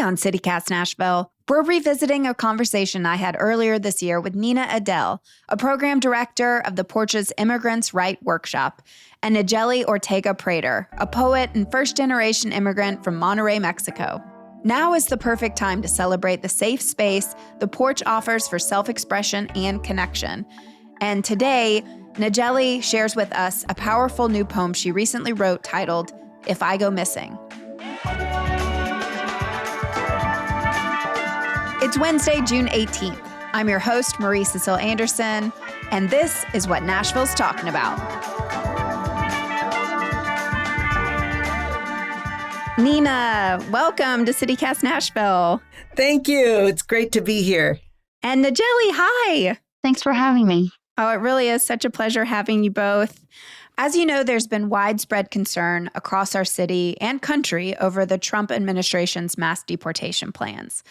on CityCast Nashville, we're revisiting a conversation I had earlier this year with Nina Adele, a program director of the Porch's Immigrants Right workshop, and Nigeli Ortega-Prater, a poet and first-generation immigrant from Monterrey, Mexico. Now is the perfect time to celebrate the safe space the Porch offers for self-expression and connection. And today, Nigeli shares with us a powerful new poem she recently wrote titled, If I Go Missing. It's Wednesday, June 18th. I'm your host, Marie Cecile Anderson, and this is what Nashville's talking about. Nina, welcome to CityCast Nashville. Thank you. It's great to be here. And Nigeli, hi. Thanks for having me. Oh, it really is such a pleasure having you both. As you know, there's been widespread concern across our city and country over the Trump administration's mass deportation plans.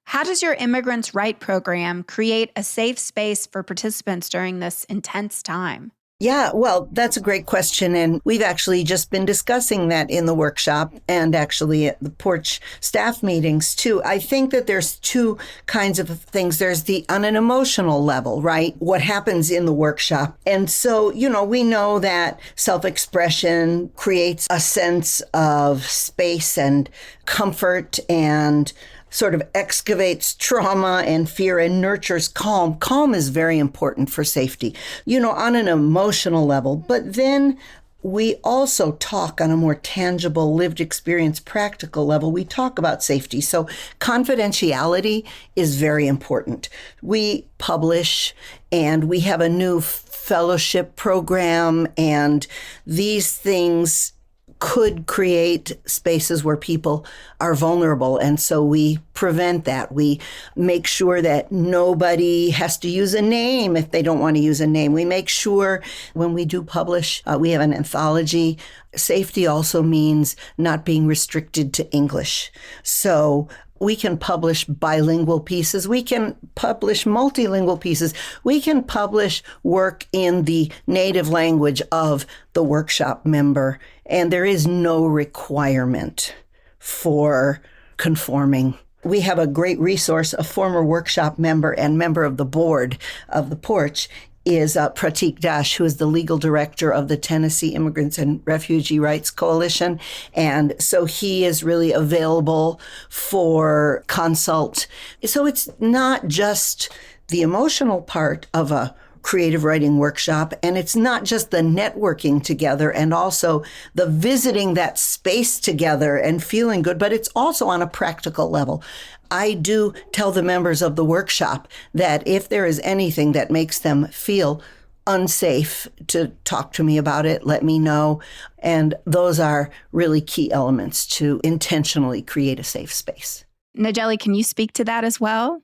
How does your Immigrants Right program create a safe space for participants during this intense time? Yeah, well, that's a great question. And we've actually just been discussing that in the workshop and actually at the Porch staff meetings too. I think that there's two kinds of things. There's on an emotional level, right? What happens in the workshop. And so, we know that self-expression creates a sense of space and comfort and sort of excavates trauma and fear and nurtures calm. Calm is very important for safety, on an emotional level. But then we also talk on a more tangible, lived experience, practical level. We talk about safety. So confidentiality is very important. We publish and we have a new fellowship program, and these things could create spaces where people are vulnerable. And so we prevent that. We make sure that nobody has to use a name if they don't want to use a name. We make sure when we do publish, we have an anthology. Safety also means not being restricted to English. So we can publish bilingual pieces. We can publish multilingual pieces. We can publish work in the native language of the workshop member. And there is no requirement for conforming. We have a great resource. A former workshop member and member of the board of the Porch is Pratik Dash, who is the legal director of the Tennessee Immigrants and Refugee Rights Coalition. And so he is really available for consult. So it's not just the emotional part of a creative writing workshop, and it's not just the networking together and also the visiting that space together and feeling good, but it's also on a practical level. I do tell the members of the workshop that if there is anything that makes them feel unsafe, to talk to me about it, let me know. And those are really key elements to intentionally create a safe space. Nigeli, can you speak to that as well?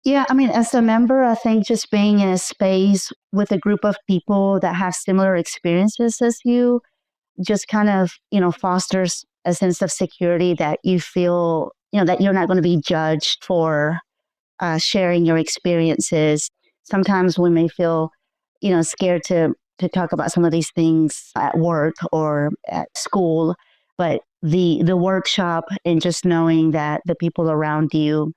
Yeah, as a member, I think just being in a space with a group of people that have similar experiences as you just kind of, fosters a sense of security that you feel, that you're not going to be judged for sharing your experiences. Sometimes we may feel, scared to talk about some of these things at work or at school, but the workshop and just knowing that the people around you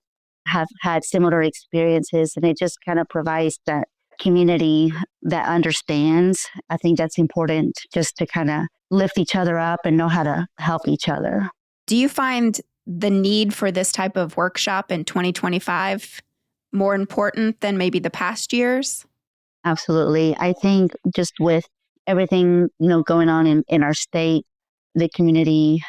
have had similar experiences, and it just kind of provides that community that understands. I think that's important, just to kind of lift each other up and know how to help each other. Do you find the need for this type of workshop in 2025 more important than maybe the past years? Absolutely. I think just with everything, going on in our state, the community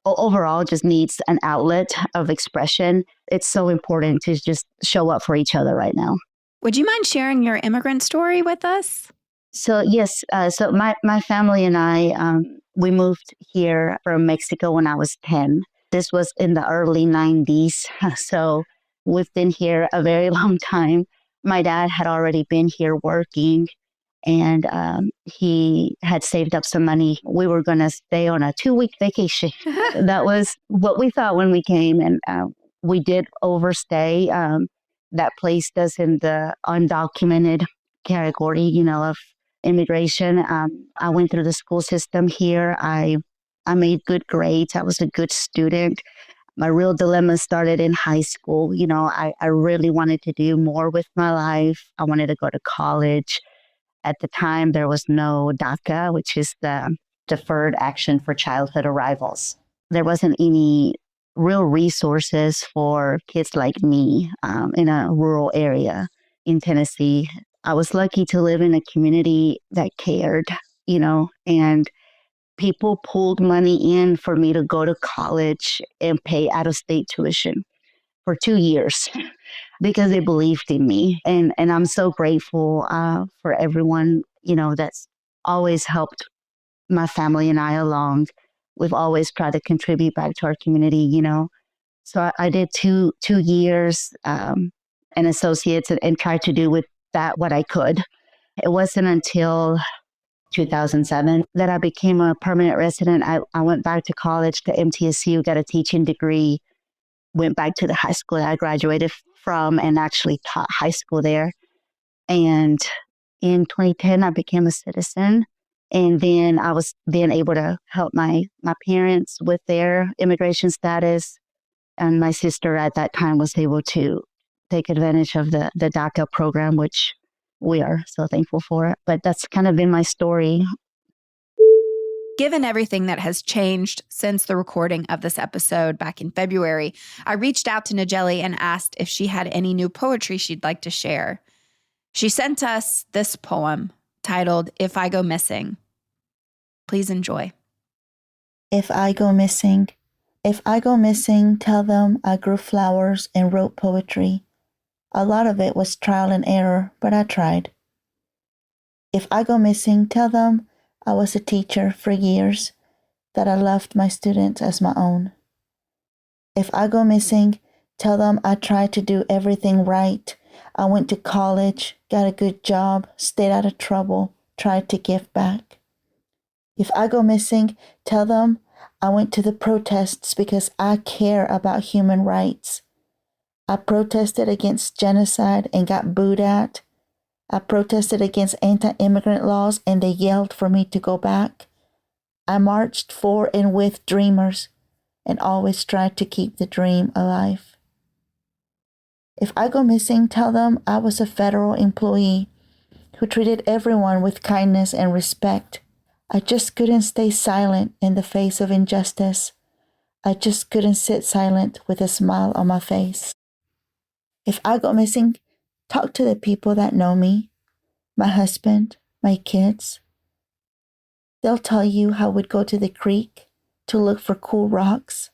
overall just needs an outlet of expression. It's so important to just show up for each other right now. Would you mind sharing your immigrant story with us? So yes, so my family and I, we moved here from Mexico when I was 10. This was in the early 90s. So we've been here a very long time. My dad had already been here working, and he had saved up some money. We were going to stay on a 2-week vacation. That was what we thought when we came, and we did overstay. That place does in the undocumented category, of immigration. I went through the school system here. I made good grades. I was a good student. My real dilemma started in high school. I really wanted to do more with my life. I wanted to go to college. At the time, there was no DACA, which is the Deferred Action for Childhood Arrivals. There wasn't any real resources for kids like me in a rural area in Tennessee. I was lucky to live in a community that cared, and people pulled money in for me to go to college and pay out-of-state tuition for 2 years because they believed in me. And I'm so grateful for everyone, that's always helped my family and I along. We've always tried to contribute back to our community, So I did two years and associates and tried to do with that what I could. It wasn't until 2007 that I became a permanent resident. I went back to college to MTSU, got a teaching degree, went back to the high school that I graduated from and actually taught high school there. And in 2010, I became a citizen. And then I was then able to help my parents with their immigration status. And my sister at that time was able to take advantage of the DACA program, which we are so thankful for it. But that's kind of been my story. Given everything that has changed since the recording of this episode back in February, I reached out to Nigeli and asked if she had any new poetry she'd like to share. She sent us this poem titled, If I Go Missing. Please enjoy. If I go missing, tell them I grew flowers and wrote poetry. A lot of it was trial and error, but I tried. If I go missing, tell them I was a teacher for years, that I loved my students as my own. If I go missing, tell them I tried to do everything right. I went to college, got a good job, stayed out of trouble, tried to give back. If I go missing, tell them I went to the protests because I care about human rights. I protested against genocide and got booed at. I protested against anti-immigrant laws and they yelled for me to go back. I marched for and with dreamers and always tried to keep the dream alive. If I go missing, tell them I was a federal employee who treated everyone with kindness and respect. I just couldn't stay silent in the face of injustice. I just couldn't sit silent with a smile on my face. If I go missing, talk to the people that know me, my husband, my kids. They'll tell you how we'd go to the creek to look for cool rocks,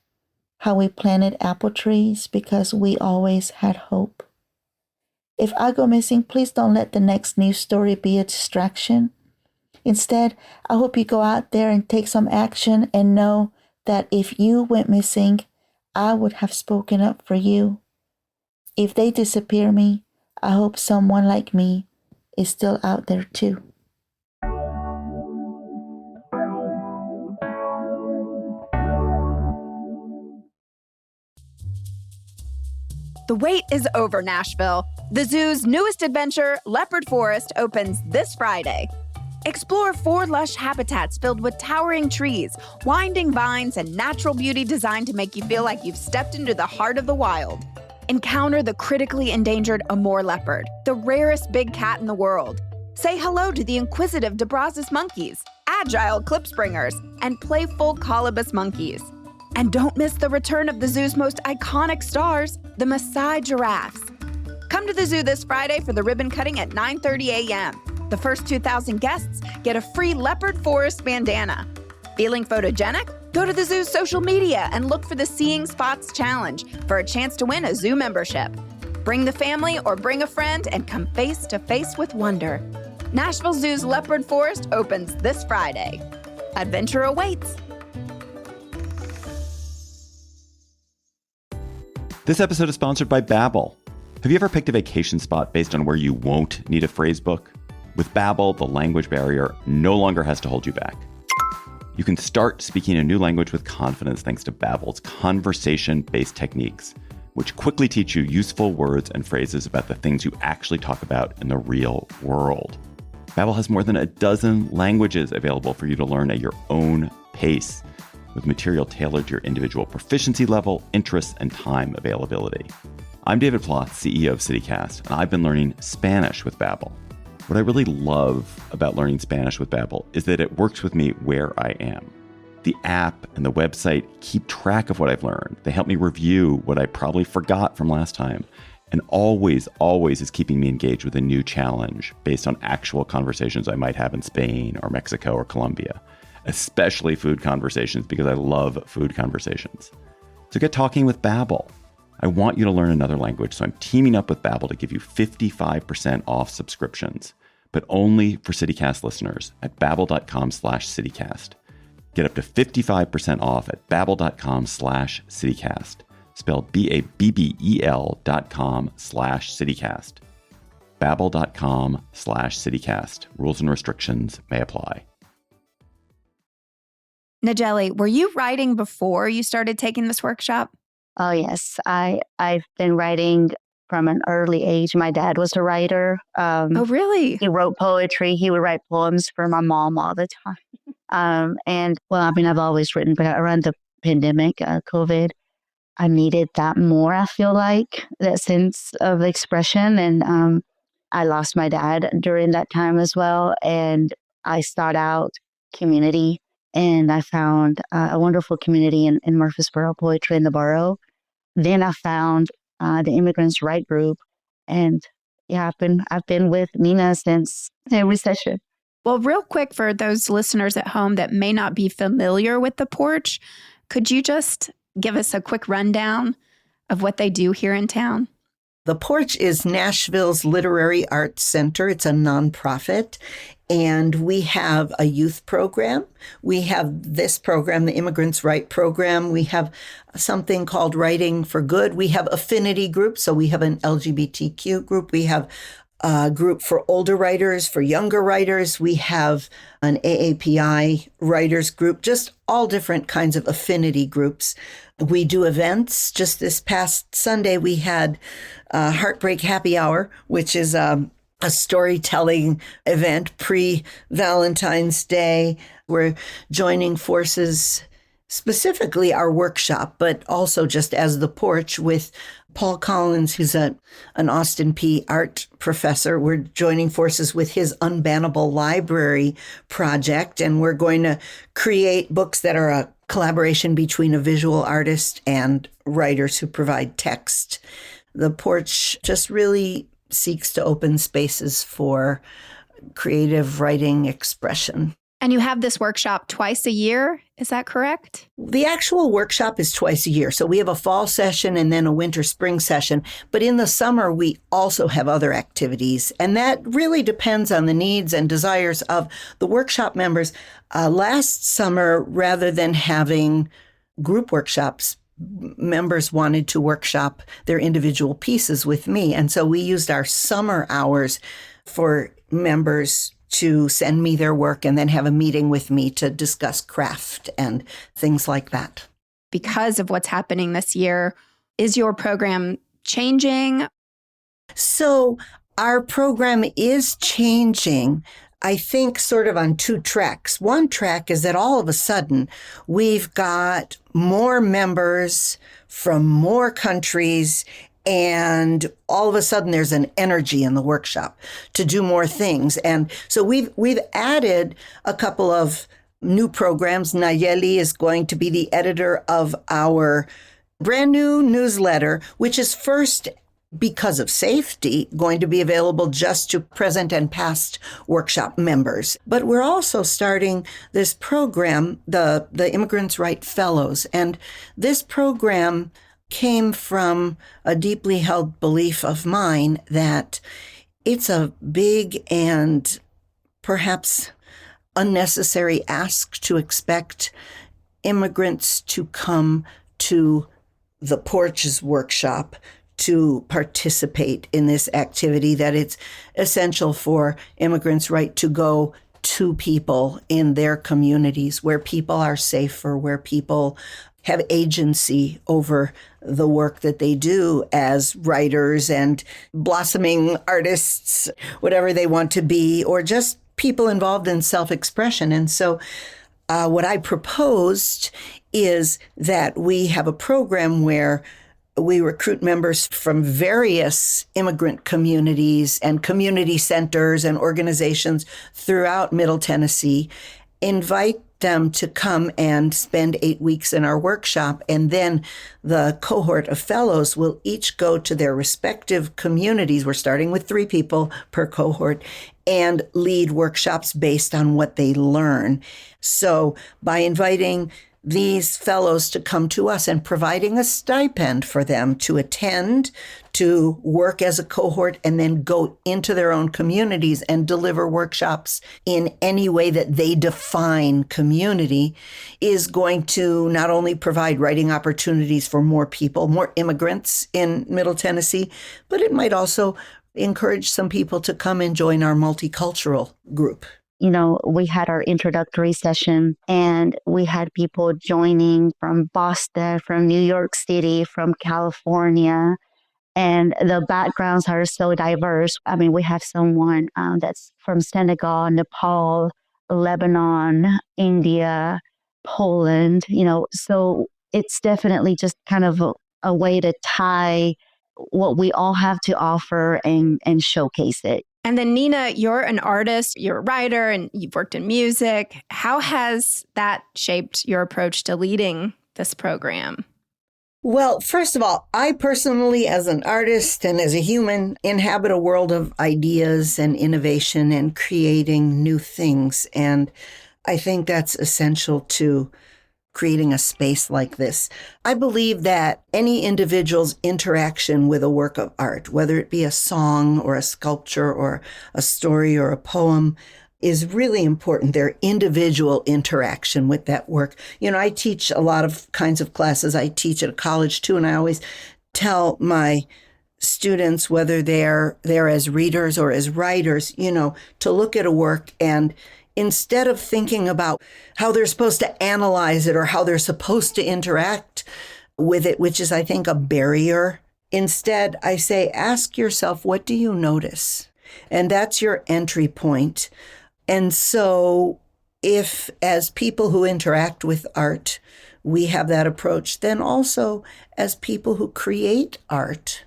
how we planted apple trees because we always had hope. If I go missing, please don't let the next news story be a distraction. Instead, I hope you go out there and take some action and know that if you went missing, I would have spoken up for you. If they disappear me, I hope someone like me is still out there too. The wait is over, Nashville. The zoo's newest adventure, Leopard Forest, opens this Friday. Explore 4 lush habitats filled with towering trees, winding vines, and natural beauty designed to make you feel like you've stepped into the heart of the wild. Encounter the critically endangered Amur leopard, the rarest big cat in the world. Say hello to the inquisitive DeBrazos monkeys, agile klipspringers, and playful colobus monkeys. And don't miss the return of the zoo's most iconic stars, the Maasai giraffes. Come to the zoo this Friday for the ribbon cutting at 9:30 a.m. The first 2,000 guests get a free Leopard Forest bandana. Feeling photogenic? Go to the zoo's social media and look for the Seeing Spots Challenge for a chance to win a zoo membership. Bring the family or bring a friend and come face to face with wonder. Nashville Zoo's Leopard Forest opens this Friday. Adventure awaits. This episode is sponsored by Babbel. Have you ever picked a vacation spot based on where you won't need a phrase book? With Babbel, the language barrier no longer has to hold you back. You can start speaking a new language with confidence thanks to Babbel's conversation-based techniques, which quickly teach you useful words and phrases about the things you actually talk about in the real world. Babbel has more than a dozen languages available for you to learn at your own pace. with material tailored to your individual proficiency level, interests, and time availability. I'm David Plotz, CEO of CityCast, and I've been learning Spanish with Babbel. What I really love about learning Spanish with Babbel is that it works with me where I am. The app and the website keep track of what I've learned. They help me review what I probably forgot from last time, and always is keeping me engaged with a new challenge based on actual conversations I might have in Spain or Mexico or Colombia. Especially food conversations, because I love food conversations. So get talking with Babbel. I want you to learn another language, so I'm teaming up with Babbel to give you 55% off subscriptions, but only for CityCast listeners at babbel.com/CityCast. Get up to 55% off at babbel.com/CityCast, spelled BABBEL.com/CityCast. Babbel.com/CityCast. Rules and restrictions may apply. Nigeli, were you writing before you started taking this workshop? Oh, yes. I've been writing from an early age. My dad was a writer. Oh, really? He wrote poetry. He would write poems for my mom all the time. I've always written, but around the pandemic, COVID, I needed that more, I feel like, that sense of expression. And I lost my dad during that time as well. And I sought out community. And I found a wonderful community in Murfreesboro, Poetry in the Borough. Then I found the Immigrants Write group. And yeah, I've been with Nina since every session. Well, real quick, for those listeners at home that may not be familiar with the Porch, could you just give us a quick rundown of what they do here in town? The Porch is Nashville's literary arts center. It's a nonprofit, and we have a youth program. We have this program, the Immigrants Write program. We have something called Writing for Good. We have affinity groups, so we have an LGBTQ group. We have a group for older writers, for younger writers. We have an AAPI writers group, just all different kinds of affinity groups. We do events. Just this past Sunday, we had Heartbreak Happy Hour, which is a storytelling event pre-Valentine's Day. We're joining forces, specifically our workshop, but also just as the Porch with Paul Collins, who's an Austin P art professor. We're joining forces with his Unbannable Library project, and we're going to create books that are a collaboration between a visual artist and writers who provide text. The Porch just really seeks to open spaces for creative writing expression. And you have this workshop twice a year, is that correct? The actual workshop is twice a year. So we have a fall session and then a winter-spring session. But in the summer, we also have other activities. And that really depends on the needs and desires of the workshop members. Last summer, rather than having group workshops, members wanted to workshop their individual pieces with me. And so we used our summer hours for members to send me their work and then have a meeting with me to discuss craft and things like that. Because of what's happening this year, is your program changing? So our program is changing, I think, sort of on two tracks. One track is that all of a sudden we've got more members from more countries, and all of a sudden there's an energy in the workshop to do more things. And so we've added a couple of new programs. Nayeli is going to be the editor of our brand new newsletter, which is first, because of safety, going to be available just to present and past workshop members. But we're also starting this program, the Immigrants Write Fellows. And this program came from a deeply held belief of mine that it's a big and perhaps unnecessary ask to expect immigrants to come to the Porch's workshop to participate in this activity, that it's essential for Immigrants Write to go to people in their communities where people are safer, where people have agency over the work that they do as writers and blossoming artists, whatever they want to be, or just people involved in self-expression. And so What I proposed is that we have a program where we recruit members from various immigrant communities and community centers and organizations throughout Middle Tennessee, invite them to come and spend 8 weeks in our workshop. And then the cohort of fellows will each go to their respective communities. We're starting with 3 people per cohort and lead workshops based on what they learn. So by inviting these fellows to come to us and providing a stipend for them to attend, to work as a cohort, and then go into their own communities and deliver workshops in any way that they define community, is going to not only provide writing opportunities for more people, more immigrants in Middle Tennessee, but it might also encourage some people to come and join our multicultural group. We had our introductory session and we had people joining from Boston, from New York City, from California, and the backgrounds are so diverse. I mean, we have someone that's from Senegal, Nepal, Lebanon, India, Poland, so it's definitely just kind of a way to tie what we all have to offer and showcase it. And then Nina, you're an artist, you're a writer, and you've worked in music. How has that shaped your approach to leading this program? Well, first of all, I personally, as an artist and as a human, inhabit a world of ideas and innovation and creating new things. And I think that's essential to creating a space like this. I believe that any individual's interaction with a work of art, whether it be a song or a sculpture or a story or a poem, is really important. Their individual interaction with that work. I teach a lot of kinds of classes. I teach at a college too, and I always tell my students, whether they're as readers or as writers, to look at a work and instead of thinking about how they're supposed to analyze it or how they're supposed to interact with it, which is, I think, a barrier, instead, I say, ask yourself, what do you notice? And that's your entry point. And so if, as people who interact with art, we have that approach, then also as people who create art,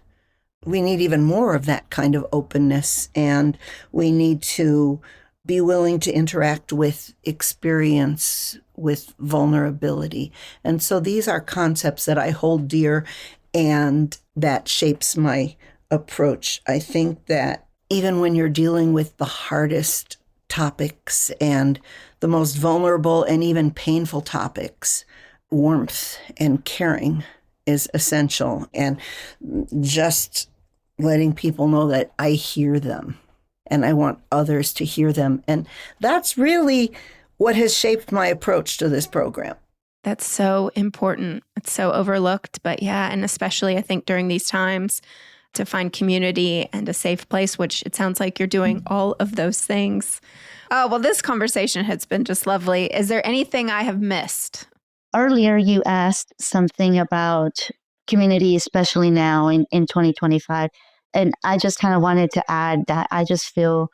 we need even more of that kind of openness, and we need to be willing to interact with experience, with vulnerability. And so these are concepts that I hold dear, and that shapes my approach. I think that even when you're dealing with the hardest topics and the most vulnerable and even painful topics, warmth and caring is essential. And just letting people know that I hear them and I want others to hear them. And that's really what has shaped my approach to this program. That's so important. It's so overlooked, but yeah, and especially I think during these times, to find community and a safe place, which it sounds like you're doing all of those things. Oh, well, this conversation has been just lovely. Is there anything I have missed? Earlier, you asked something about community, especially now in 2025. And I just kind of wanted to add that I just feel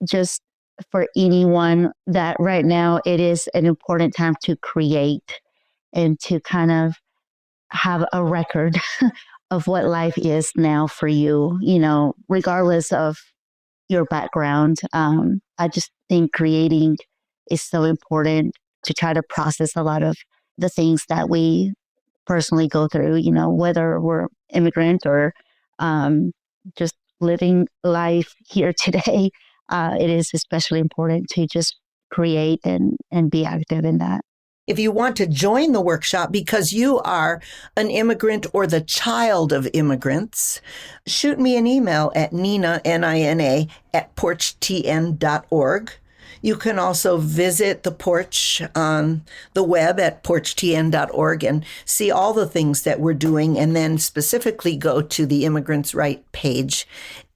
just for anyone that right now it is an important time to create and to kind of have a record of what life is now for you, regardless of your background. I just think creating is so important to try to process a lot of the things that we personally go through, whether we're immigrant or just living life here today. It is especially important to just create and be active in that. If you want to join the workshop because you are an immigrant or the child of immigrants, shoot me an email at Nina, Nina, at porchtn.org. You can also visit the Porch on the web at porchtn.org and see all the things that we're doing, and then specifically go to the Immigrants Right page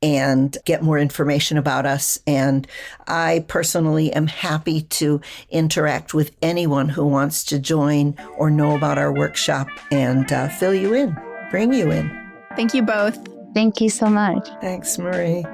and get more information about us. And I personally am happy to interact with anyone who wants to join or know about our workshop and fill you in, bring you in. Thank you both. Thank you so much. Thanks, Marie.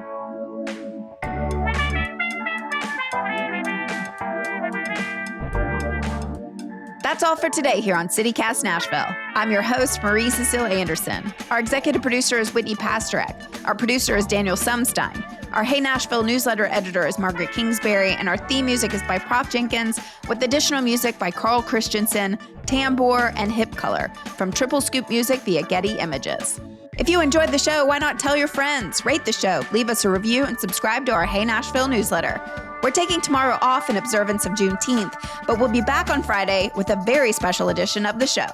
That's all for today here on CityCast Nashville. I'm your host, Marie Cecile Anderson. Our executive producer is Whitney Pasterek. Our producer is Daniel Sumstein. Our Hey Nashville newsletter editor is Margaret Kingsbury, and our theme music is by Prof Jenkins, with additional music by Carl Christensen, Tambor, and Hip Color from Triple Scoop Music via Getty Images. If you enjoyed the show, why not tell your friends, rate the show, leave us a review, and subscribe to our Hey Nashville newsletter. We're taking tomorrow off in observance of Juneteenth, but we'll be back on Friday with a very special edition of the show.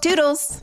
Toodles!